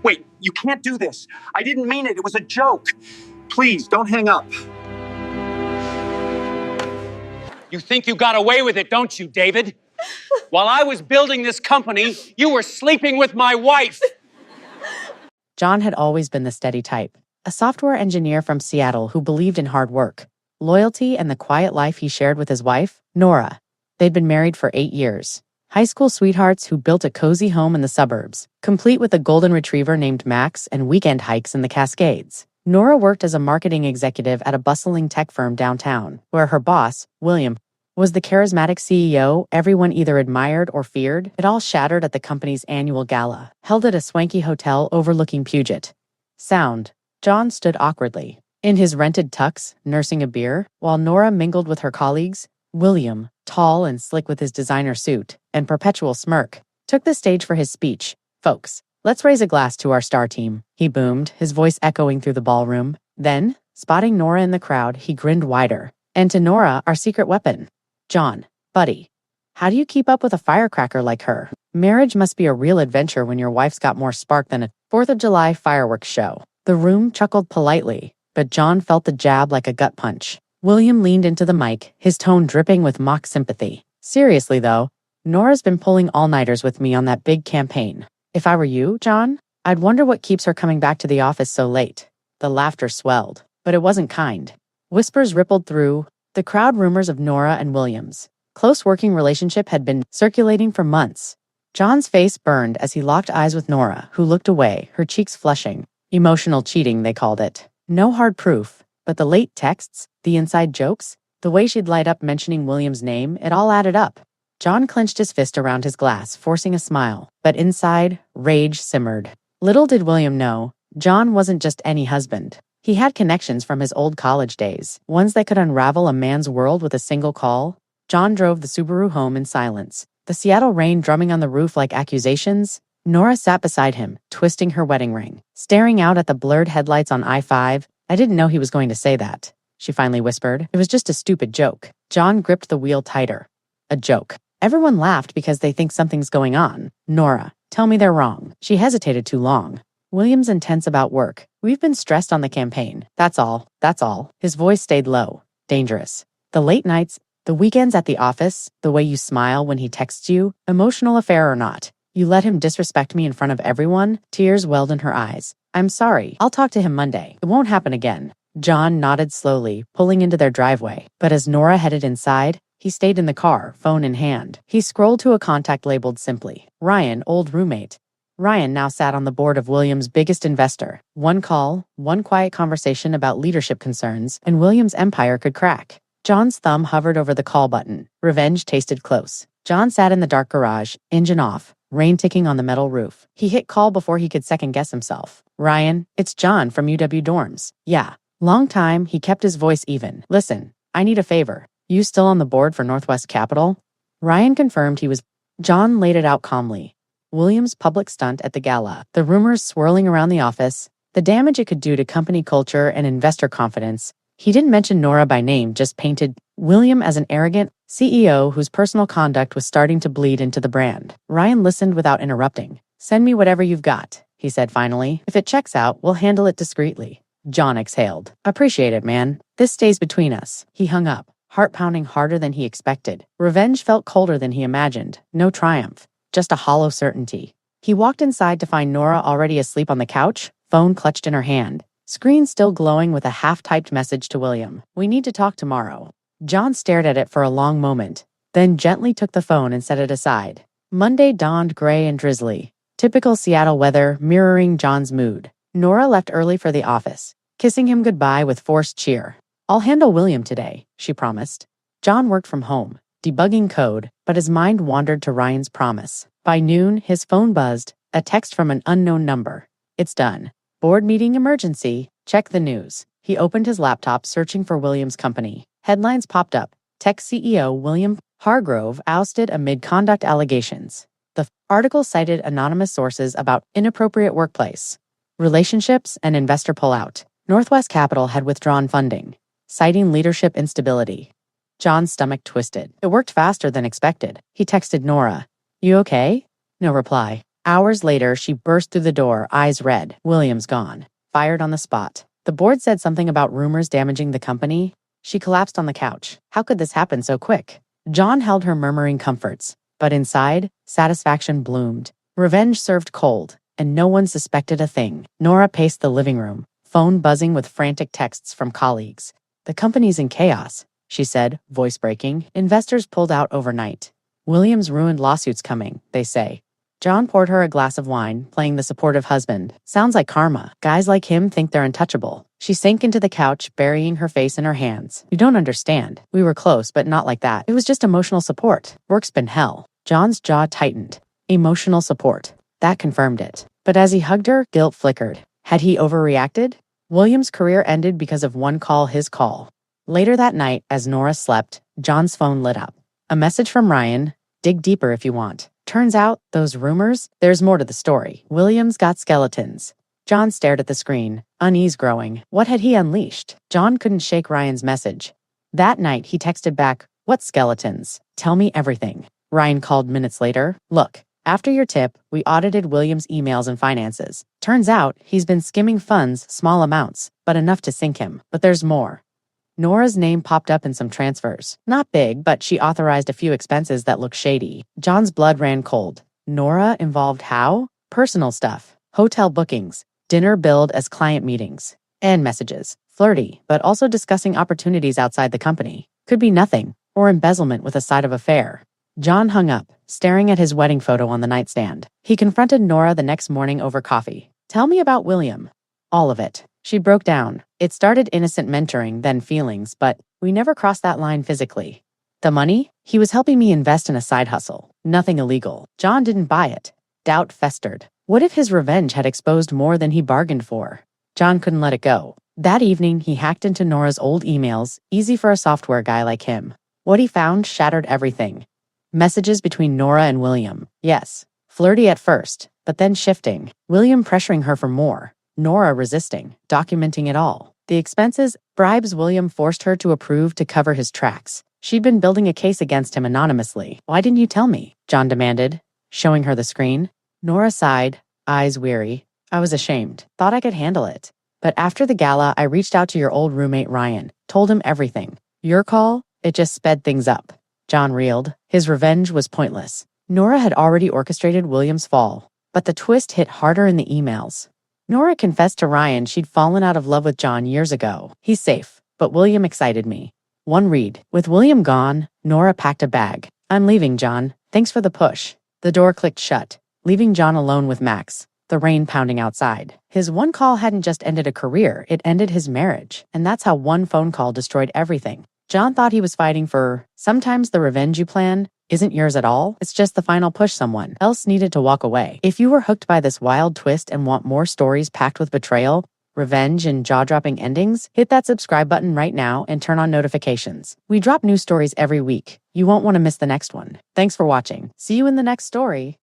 Wait, you can't do this. I didn't mean it. It was a joke. Please, don't hang up. You think you got away with it, don't you, David? While I was building this company, you were sleeping with my wife. John had always been the steady type, a software engineer from Seattle who believed in hard work, loyalty, and the quiet life he shared with his wife, Nora. They'd been married for 8 years. High school sweethearts who built a cozy home in the suburbs, complete with a golden retriever named Max and weekend hikes in the Cascades. Nora worked as a marketing executive at a bustling tech firm downtown, where her boss, William, was the charismatic CEO everyone either admired or feared. It all shattered at the company's annual gala, held at a swanky hotel overlooking Puget Sound. John stood awkwardly, in his rented tux, nursing a beer, while Nora mingled with her colleagues. William, tall and slick with his designer suit and perpetual smirk, took the stage for his speech. "Folks, let's raise a glass to our star team," he boomed, his voice echoing through the ballroom. Then, spotting Nora in the crowd, he grinned wider. "And to Nora, our secret weapon. John, buddy, how do you keep up with a firecracker like her? Marriage must be a real adventure when your wife's got more spark than a 4th of July fireworks show." The room chuckled politely, but John felt the jab like a gut punch. William leaned into the mic, his tone dripping with mock sympathy. "Seriously though, Nora's been pulling all-nighters with me on that big campaign. If I were you, John, I'd wonder what keeps her coming back to the office so late." The laughter swelled, but it wasn't kind. Whispers rippled through the crowd, rumors of Nora and William's close working relationship had been circulating for months. John's face burned as he locked eyes with Nora, who looked away, her cheeks flushing. Emotional cheating, they called it. No hard proof, but the late texts, the inside jokes, the way she'd light up mentioning William's name, it all added up. John clenched his fist around his glass, forcing a smile, but inside, rage simmered. Little did William know, John wasn't just any husband. He had connections from his old college days, ones that could unravel a man's world with a single call. John drove the Subaru home in silence, the Seattle rain drumming on the roof like accusations. Nora sat beside him, twisting her wedding ring, staring out at the blurred headlights on I-5. "I didn't know he was going to say that," she finally whispered. "It was just a stupid joke." John gripped the wheel tighter. "A joke. Everyone laughed because they think something's going on. Nora, tell me they're wrong." She hesitated too long. "William's intense about work. We've been stressed on the campaign. That's all. That's all." His voice stayed low. "Dangerous. The late nights, the weekends at the office, the way you smile when he texts you, emotional affair or not. You let him disrespect me in front of everyone." Tears welled in her eyes. "I'm sorry. I'll talk to him Monday. It won't happen again." John nodded slowly, pulling into their driveway. But as Nora headed inside, he stayed in the car, phone in hand. He scrolled to a contact labeled simply, "Ryan, old roommate." Ryan now sat on the board of William's biggest investor. One call, one quiet conversation about leadership concerns, and William's empire could crack. John's thumb hovered over the call button. Revenge tasted close. John sat in the dark garage, engine off, rain ticking on the metal roof. He hit call before he could second-guess himself. "Ryan, it's John from UW Dorms." "Yeah." Long time, he kept his voice even. "Listen, I need a favor. You still on the board for Northwest Capital?" Ryan confirmed he was. John laid it out calmly. William's public stunt at the gala, the rumors swirling around the office, the damage it could do to company culture and investor confidence. He didn't mention Nora by name, just painted William as an arrogant CEO whose personal conduct was starting to bleed into the brand. Ryan listened without interrupting. "Send me whatever you've got," he said finally. "If it checks out, we'll handle it discreetly." John exhaled. "Appreciate it, man. This stays between us." He hung up, heart pounding harder than he expected. Revenge felt colder than he imagined. No triumph, just a hollow certainty. He walked inside to find Nora already asleep on the couch, phone clutched in her hand. Screen still glowing with a half-typed message to William. "We need to talk tomorrow." John stared at it for a long moment, then gently took the phone and set it aside. Monday dawned gray and drizzly. Typical Seattle weather mirroring John's mood. Nora left early for the office, kissing him goodbye with forced cheer. "I'll handle William today," she promised. John worked from home, debugging code, but his mind wandered to Ryan's promise. By noon, his phone buzzed, a text from an unknown number. "It's done. Board meeting emergency. Check the news." He opened his laptop, searching for William's company. Headlines popped up. Tech CEO William Hargrove ousted amid conduct allegations. The article cited anonymous sources about inappropriate workplace relationships and investor pullout. Northwest Capital had withdrawn funding, citing leadership instability. John's stomach twisted. It worked faster than expected. He texted Nora. "You okay?" No reply. Hours later, she burst through the door, eyes red. William's gone. Fired on the spot. The board said something about rumors damaging the company. She collapsed on the couch. How could this happen so quick? John held her, murmuring comforts. But inside, satisfaction bloomed. Revenge served cold, and no one suspected a thing. Nora paced the living room, phone buzzing with frantic texts from colleagues. The company's in chaos, she said, voice breaking. Investors pulled out overnight. William's ruined lawsuits coming, they say. John poured her a glass of wine, playing the supportive husband. Sounds like karma. Guys like him think they're untouchable. She sank into the couch, burying her face in her hands. You don't understand. We were close, but not like that. It was just emotional support. Work's been hell. John's jaw tightened. Emotional support. That confirmed it. But as he hugged her, guilt flickered. Had he overreacted? William's career ended because of one call, his call. Later that night, as Nora slept, John's phone lit up. A message from Ryan. Dig deeper if you want. Turns out, those rumors, there's more to the story. William's got skeletons. John stared at the screen, unease growing. What had he unleashed? John couldn't shake Ryan's message. That night, he texted back, "What skeletons? Tell me everything." Ryan called minutes later. "Look, after your tip, we audited William's emails and finances. Turns out, he's been skimming funds, small amounts, but enough to sink him. But there's more." Nora's name popped up in some transfers. Not big, but she authorized a few expenses that looked shady. John's blood ran cold. Nora involved how? Personal stuff. Hotel bookings. Dinner billed as client meetings. And messages. Flirty, but also discussing opportunities outside the company. Could be nothing, or embezzlement with a side of affair. John hung up, staring at his wedding photo on the nightstand. He confronted Nora the next morning over coffee. "Tell me about William." "All of it." She broke down. "It started innocent mentoring, then feelings, but we never crossed that line physically. The money? He was helping me invest in a side hustle. Nothing illegal. John didn't buy it." Doubt festered. What if his revenge had exposed more than he bargained for? John couldn't let it go. That evening, he hacked into Nora's old emails, easy for a software guy like him. What he found shattered everything. Messages between Nora and William. Yes, flirty at first, but then shifting. William pressuring her for more. Nora resisting, documenting it all. The expenses, bribes William forced her to approve to cover his tracks. She'd been building a case against him anonymously. "Why didn't you tell me?" John demanded, showing her the screen. Nora sighed, eyes weary. "I was ashamed. Thought I could handle it. But after the gala, I reached out to your old roommate Ryan. Told him everything. Your call? It just sped things up." John reeled. His revenge was pointless. Nora had already orchestrated William's fall. But the twist hit harder in the emails. Nora confessed to Ryan she'd fallen out of love with John years ago. "He's safe, but William excited me." One read. With William gone, Nora packed a bag. "I'm leaving, John. Thanks for the push." The door clicked shut, leaving John alone with Max, the rain pounding outside. His one call hadn't just ended a career, it ended his marriage. And that's how one phone call destroyed everything. John thought he was fighting for, sometimes the revenge you plan isn't yours at all. It's just the final push someone else needed to walk away. If you were hooked by this wild twist and want more stories packed with betrayal, revenge, and jaw-dropping endings, hit that subscribe button right now and turn on notifications. We drop new stories every week. You won't want to miss the next one. Thanks for watching. See you in the next story.